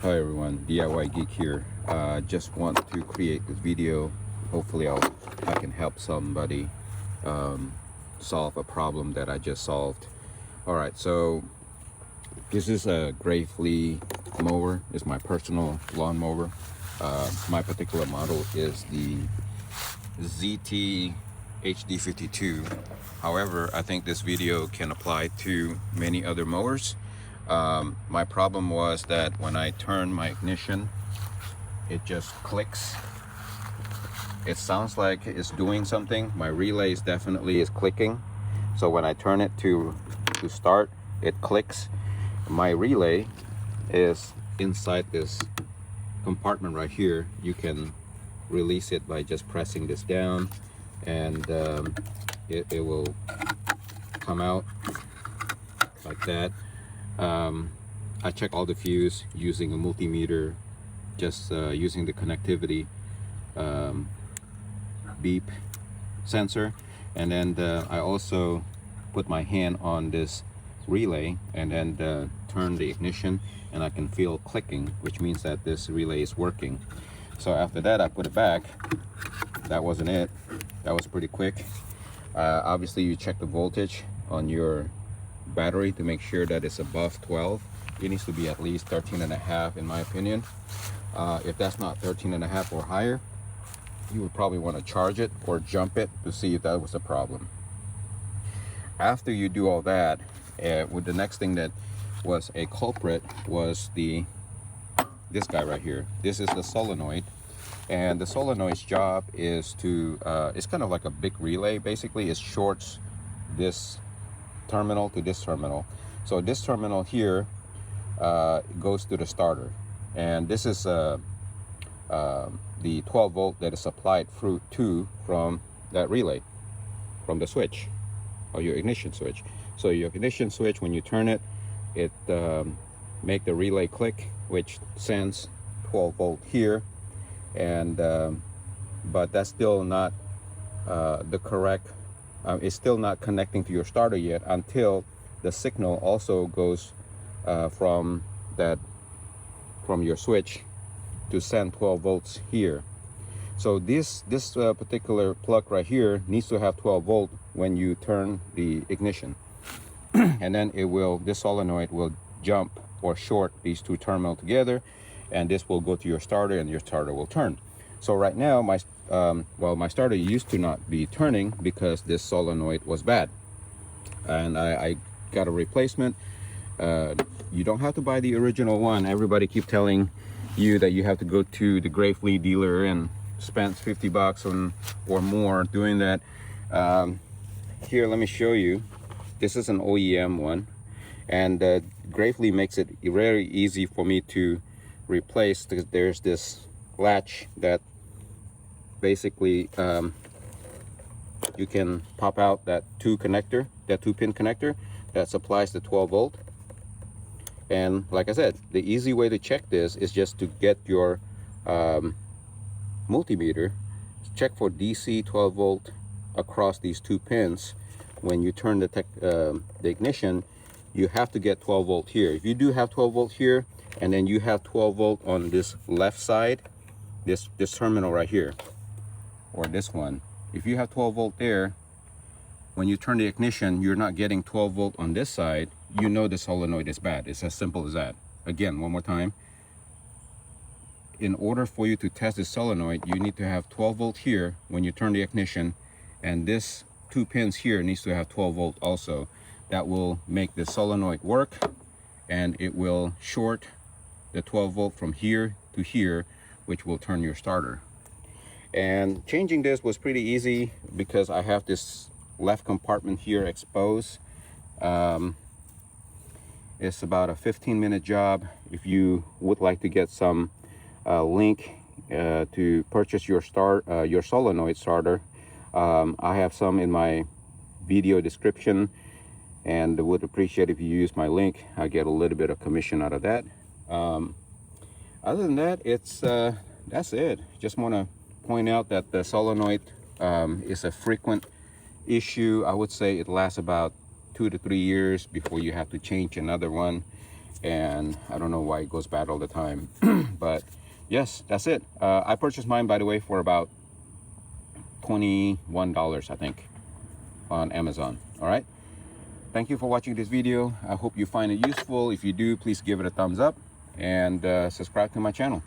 Hi everyone, DIY Geek here. Just want to create this video. Hopefully I can help somebody solve a problem that I just solved. Alright, so this is a Gravely mower. It's my personal lawn mower. My particular model is the ZT HD52. However, I think this video can apply to many other mowers. My problem was that when I turn my ignition, it just clicks. It sounds like it's doing something. My relay is definitely clicking. So when I turn it to start, it clicks. My relay is inside this compartment right here. You can release it by just pressing this down, and it will come out like that. I check all the fuse using a multimeter, just using the connectivity beep sensor, and then I also put my hand on this relay and then turn the ignition, and I can feel clicking, which means that this relay is working. So after that, I put it back. That wasn't it. That was pretty quick. Obviously, you check the voltage on your battery to make sure that it's above 12. It needs to be at least 13.5 in my opinion. If that's not 13.5 or higher, you would probably want to charge it or jump it to see if that was a problem. After you do all that, with the next thing that was a culprit was this guy right here. This is the solenoid, and the solenoid's job is to it's kind of like a big relay. Basically, it shorts this terminal to this terminal. So this terminal here goes to the starter, and this is the 12 volt that is supplied through from that relay, from the switch or your ignition switch. So your ignition switch, when you turn it, it make the relay click, which sends 12 volt here, and but that's still not the correct. It's still not connecting to your starter yet until the signal also goes from your switch to send 12 volts here. So this particular plug right here needs to have 12 volt when you turn the ignition, and then this solenoid will jump or short these two terminals together, and this will go to your starter, and your starter will turn. So right now my starter used to not be turning because this solenoid was bad, and I got a replacement. You don't have to buy the original one. Everybody keep telling you that you have to go to the Gravely dealer and spend $50 or more doing that. Here, let me show you. This is an OEM one, and Gravely makes it very easy for me to replace, because there's this latch that basically you can pop out that two pin connector that supplies the 12 volt. And like I said, the easy way to check this is just to get your multimeter, check for DC 12 volt across these two pins. When you turn the ignition, you have to get 12 volt here. If you do have 12 volt here, and then you have 12 volt on this left side, this terminal right here, or this one, if you have 12 volt there, when you turn the ignition, you're not getting 12 volt on this side, you know the solenoid is bad. It's as simple as that. Again, one more time. In order for you to test the solenoid, you need to have 12 volt here when you turn the ignition, and this two pins here needs to have 12 volt also. That will make the solenoid work, and it will short the 12 volt from here to here, which will turn your starter. And changing this was pretty easy because I have this left compartment here exposed. It's about a 15-minute job. If you would like to get some link to purchase your solenoid starter, I have some in my video description, and would appreciate if you use my link. I get a little bit of commission out of that. Other than that, that's it. Just want to point out that the solenoid is a frequent issue. I would say it lasts about 2 to 3 years before you have to change another one. and I don't know why it goes bad all the time. But yes, that's it. I purchased mine, by the way, for about $21, I think, on Amazon. All right, thank you for watching this video. I hope you find it useful. If you do, please give it a thumbs up and subscribe to my channel.